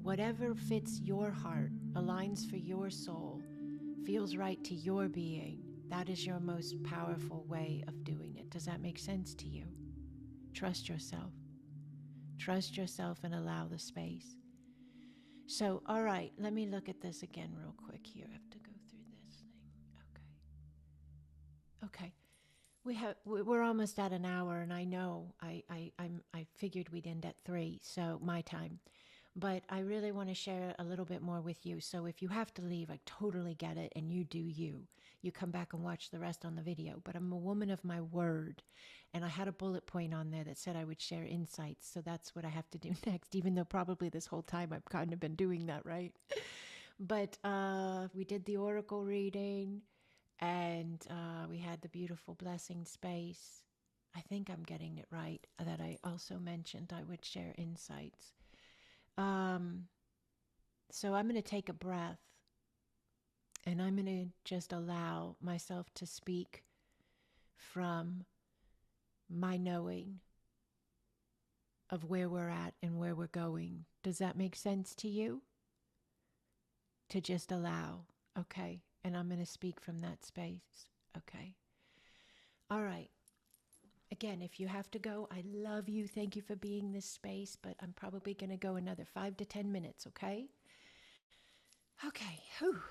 [SPEAKER 2] Whatever fits your heart, aligns for your soul, feels right to your being, that is your most powerful way of doing it. Does that make sense to you? Trust yourself. Trust yourself and allow the space. So, all right, let me look at this again real quick here. I have to go through this thing. Okay. We're almost at an hour, and I know I figured we'd end at 3, so my time. But I really want to share a little bit more with you. So if you have to leave, I totally get it, and you do you. You come back and watch the rest on the video. But I'm a woman of my word, and I had a bullet point on there that said I would share insights. So that's what I have to do next, even though probably this whole time I've kind of been doing that, right? But we did the Oracle reading, and we had the beautiful blessing space. I think I'm getting it right, that I also mentioned I would share insights. So I'm going to take a breath, and I'm going to just allow myself to speak from my knowing of where we're at and where we're going. Does that make sense to you? To just allow, okay? And I'm going to speak from that space, okay? All right. Again, if you have to go, I love you. Thank you for being this space, but I'm probably going to go another 5 to 10 minutes, okay? Okay. Whew.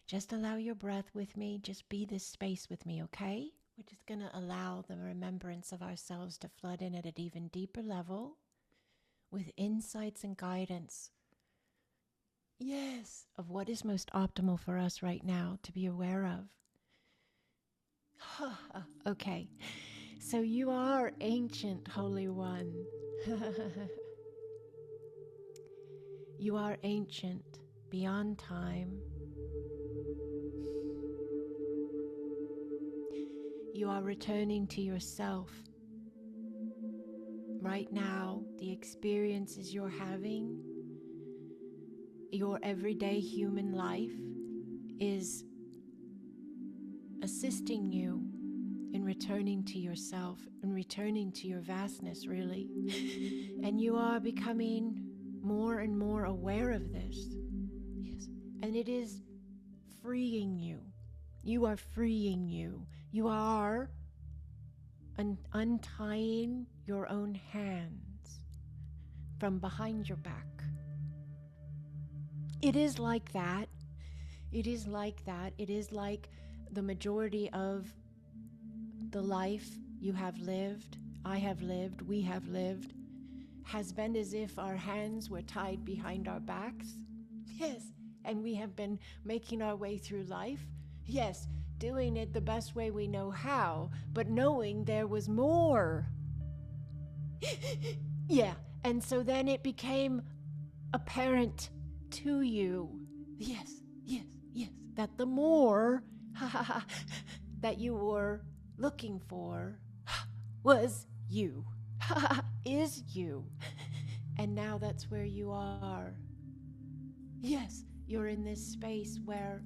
[SPEAKER 2] Just allow your breath with me. Just be this space with me, okay? We're just going to allow the remembrance of ourselves to flood in at an even deeper level with insights and guidance. Yes, of what is most optimal for us right now to be aware of. Okay, so you are ancient Holy One. You are ancient beyond time. You are returning to yourself. Right now, the experiences you're having, your everyday human life, is assisting you in returning to yourself and returning to your vastness, really. And you are becoming more and more aware of this. Yes. And it is freeing you. You are freeing you. You are untying your own hands from behind your back. It is like that. It is like that. It is like the majority of the life you have lived, I have lived, we have lived, has been as if our hands were tied behind our backs. Yes, and we have been making our way through life. Yes, doing it the best way we know how, but knowing there was more. Yeah, and so then it became apparent to you. Yes, that the more that you were looking for was you, is you. And now that's where you are. Yes, you're in this space where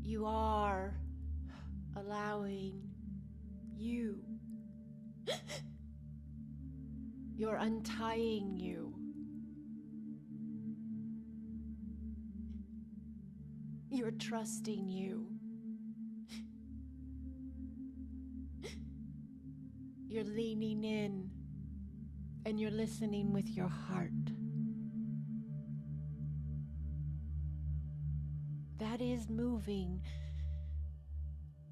[SPEAKER 2] you are allowing you. You're untying you. You're trusting you. You're leaning in and you're listening with your heart. That is moving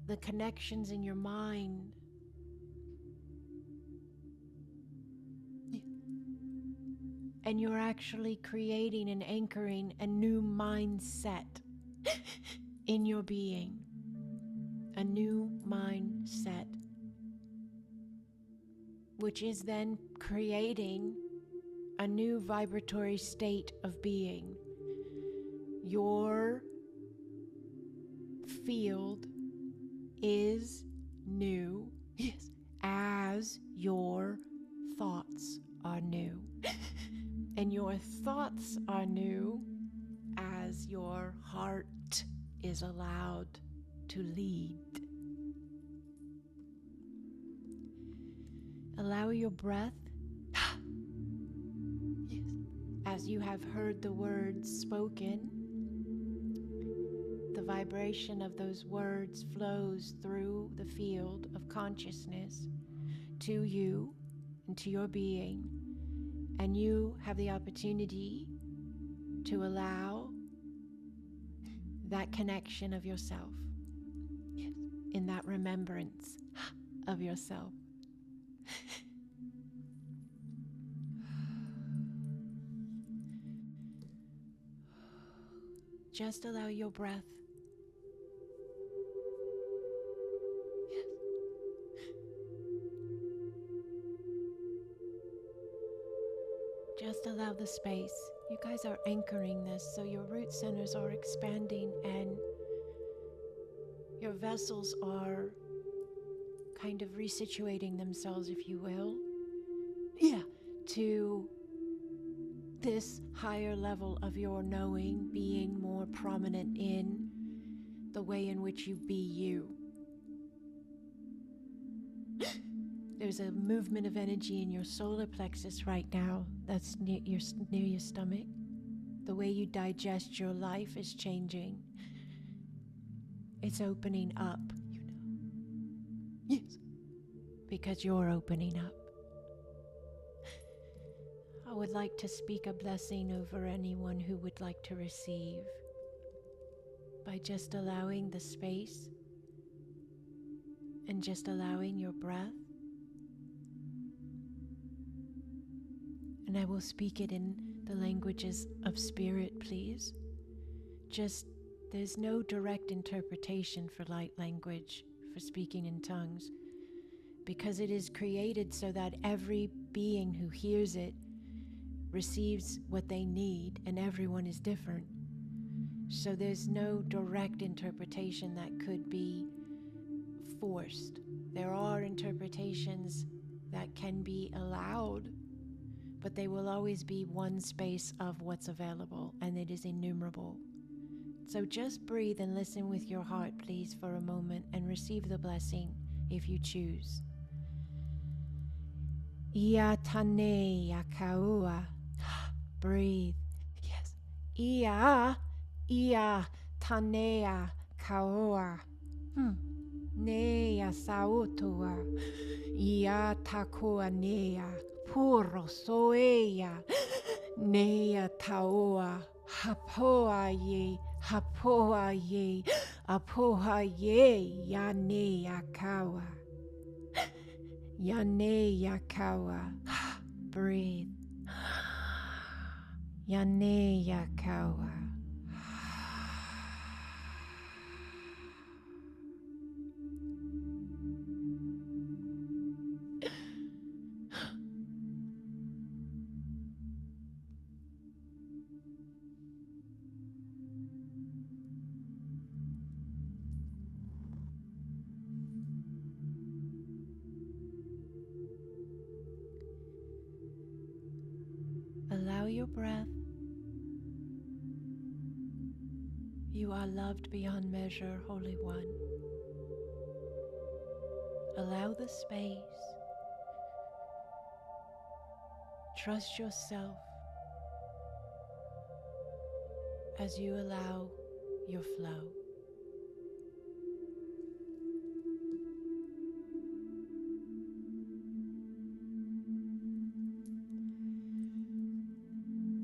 [SPEAKER 2] the connections in your mind. And you're actually creating and anchoring a new mindset. in your being, a new mindset, which is then creating a new vibratory state of being. Your field is new, yes, as your thoughts are new. And your thoughts are new as your heart is allowed to lead. Allow your breath, yes, as you have heard the words spoken, the vibration of those words flows through the field of consciousness to you and to your being, and you have the opportunity to allow that connection of yourself, yes, in that remembrance of yourself. Just allow your breath, yes, just allow the space. You guys are anchoring this, so your root centers are expanding and your vessels are kind of resituating themselves, if you will, yeah, to this higher level of your knowing, being more prominent in the way in which you be you. There's a movement of energy in your solar plexus right now that's near your stomach. The way you digest your life is changing. It's opening up, you know. Yes. Because you're opening up. I would like to speak a blessing over anyone who would like to receive by just allowing the space and just allowing your breath. And I will speak it in the languages of spirit, please. Just, there's no direct interpretation for light language, for speaking in tongues, because it is created so that every being who hears it receives what they need, and everyone is different. So there's no direct interpretation that could be forced. There are interpretations that can be allowed, but they will always be one space of what's available, and it is innumerable. So just breathe and listen with your heart, please, for a moment, and receive the blessing if you choose. Ia tane akaua. Breathe. Yes. Ia tanea kaoa. Nea sautua. Ia takoa nea. Puro soea. Nea taoa. Hapoa ye. Hapoa ye. Apoha ye. Ya nea kawa. Ya nea kawa. Breathe. Yanea kawa. Allow your breath. You are loved beyond measure, Holy One. Allow the space. Trust yourself as you allow your flow.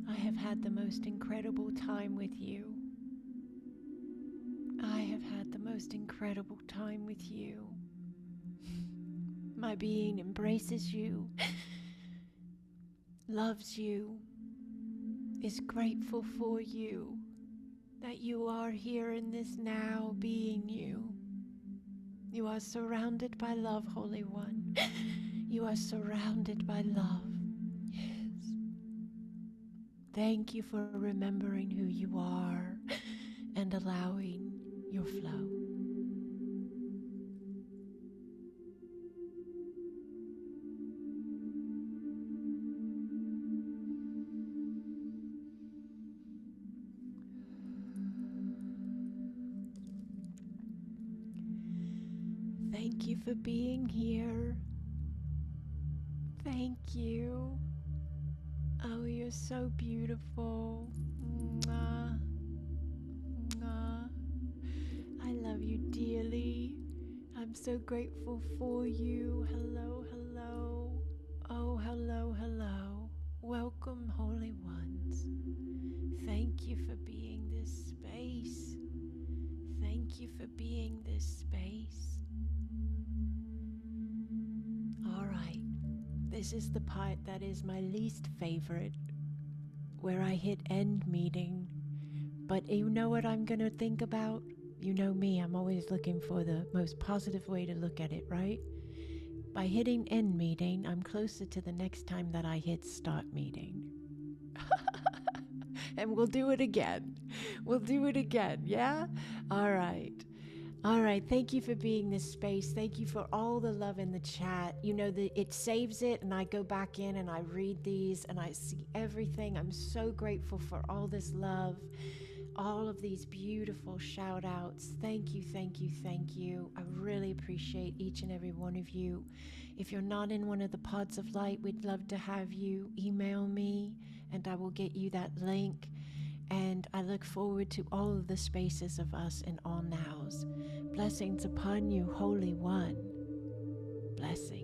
[SPEAKER 2] I have had the most incredible time with you. I have had the most incredible time with you. My being embraces you, loves you, is grateful for you, that you are here in this now, being you. You are surrounded by love, Holy One. You are surrounded by love. Yes. Thank you for remembering who you are and allowing your flow. Thank you for being here. Thank you. Oh, you're so beautiful. Mwah. Mwah. I love you dearly. I'm so grateful for you. Hello, hello. Oh, hello, hello. Welcome, Holy Ones. Thank you for being this space. Thank you for being this space. All right. This is the part that is my least favorite, where I hit end meeting. But you know what I'm going to think about? You know me, I'm always looking for the most positive way to look at it, right? By hitting end meeting, I'm closer to the next time that I hit start meeting. And we'll do it again. We'll do it again, yeah? All right. All right, thank you for being this space. Thank you for all the love in the chat. You know, it saves it, and I go back in and I read these and I see everything. I'm so grateful for all this love, all of these beautiful shout outs. Thank you, thank you, thank you. I really appreciate each and every one of you. If you're not in one of the pods of light, we'd love to have you email me and I will get you that link. And I look forward to all of the spaces of us in all nows. Blessings upon you, Holy One. Blessings.